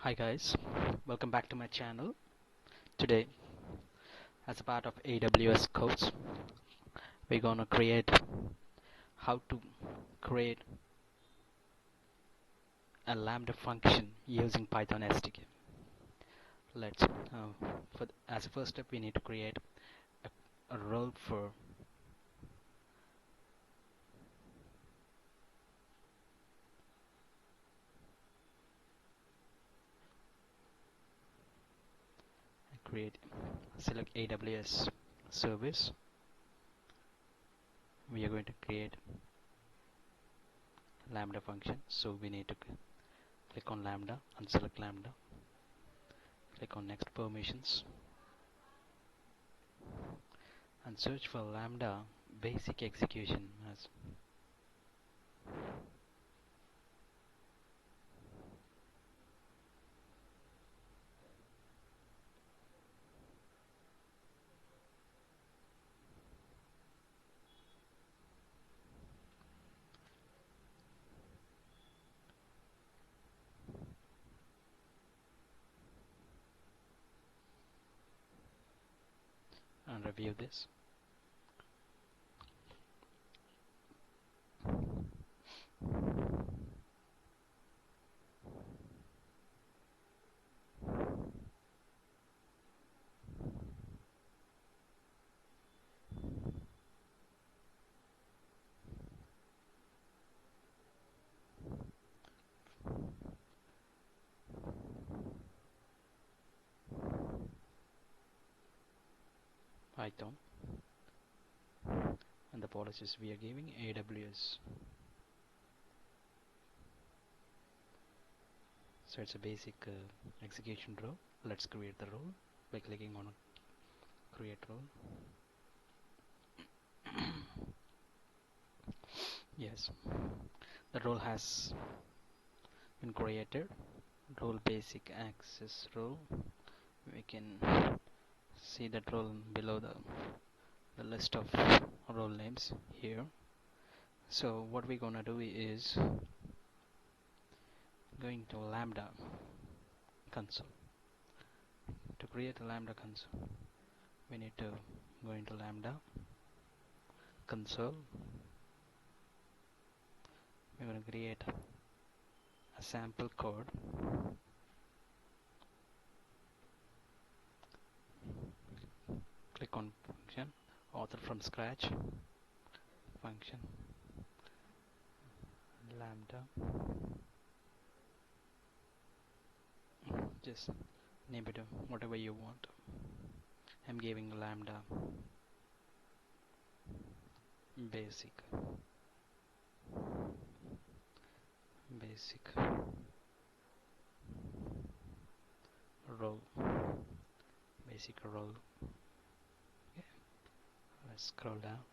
Hi guys, welcome back to my channel. Today, as a part of AWS course, we're gonna create how to create a Lambda function using Python SDK. Let's as a first step, we need to create a role for select AWS service. We are going to create Lambda function, so we need to click on Lambda and select Lambda. Click on next permissions and search for Lambda basic execution as and review this. Python and the policies we are giving AWS. So it's a basic execution role. Let's create the role by clicking on create role. Yes, the role has been created. Role basic access role. We can see that role below the list of role names here. So what we're gonna do is going to Lambda Console. To create a Lambda Console, we need to go into Lambda Console. We're going to create a sample code. Click on function, author from scratch, function, Lambda. Just name it whatever you want. I'm giving Lambda basic role. Okay. Let's scroll down.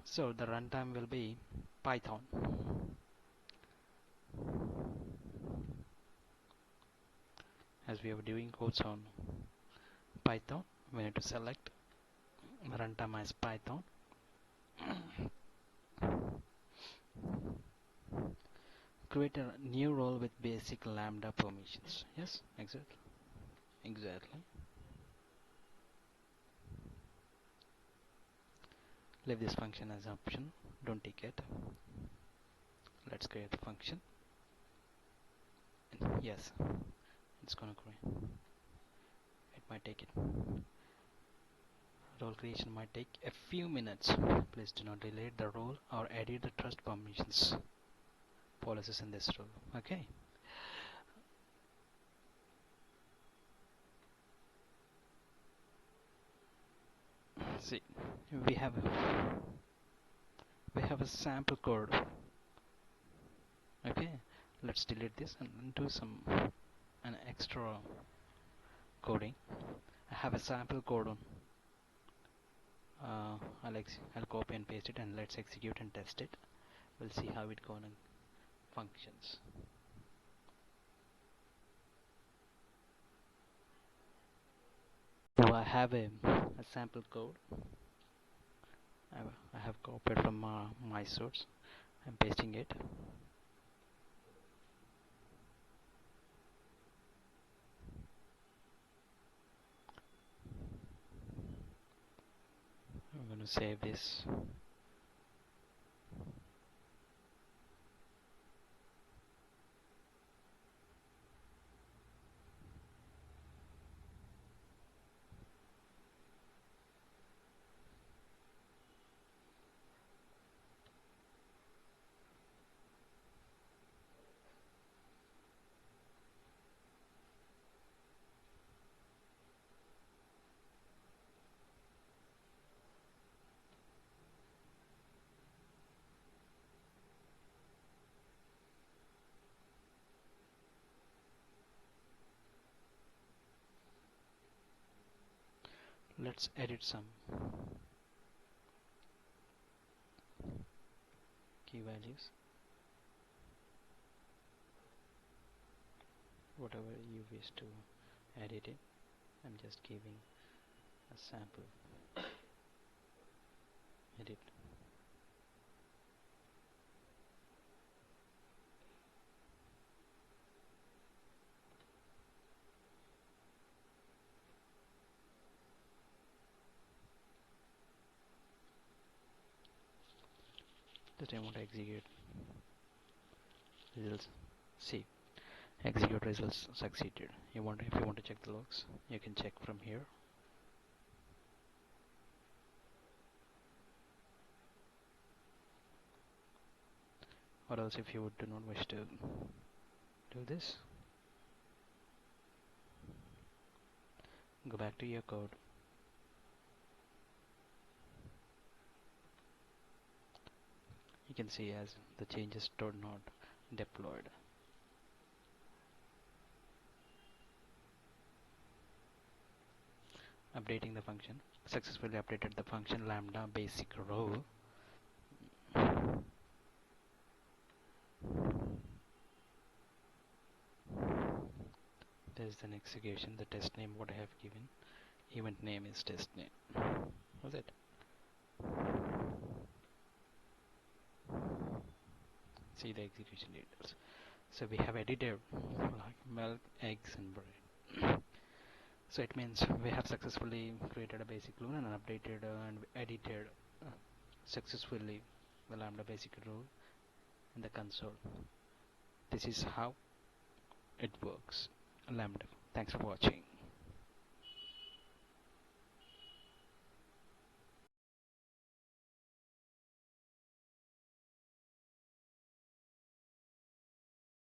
So the runtime will be Python. As we are doing codes on Python, we need to select runtime as Python. Create a new role with basic Lambda permissions. Yes, exactly. Leave this function as option, don't take it. Let's create a function. And yes, it's gonna create. It might take it. Role creation might take a few minutes. Please do not delete the role or edit the trust permissions policies in this role. Okay. See, we have a sample code. Okay, let's delete this and do an extra coding. I have a sample code on. I'll copy and paste it and let's execute and test it. We'll see how it gonna functions. So I have a sample code. I have copied from my source. I'm pasting it. save this. Let's edit some key values, whatever you wish to edit it. I'm just giving a sample edit. That I want to execute results. See, execute results succeeded. If you want to check the logs, you can check from here. Or else if you do not wish to do this, go back to your code. You can see as the changes are not deployed. Updating the function. Successfully updated the function lambda basic role. There's an execution. The test name what I have given. Event name is test name. Was it? See the execution details. So we have edited like milk, eggs and bread. So it means we have successfully created a basic rule and updated and edited successfully the lambda basic rule in the console. This is how it works. Lambda. Thanks for watching.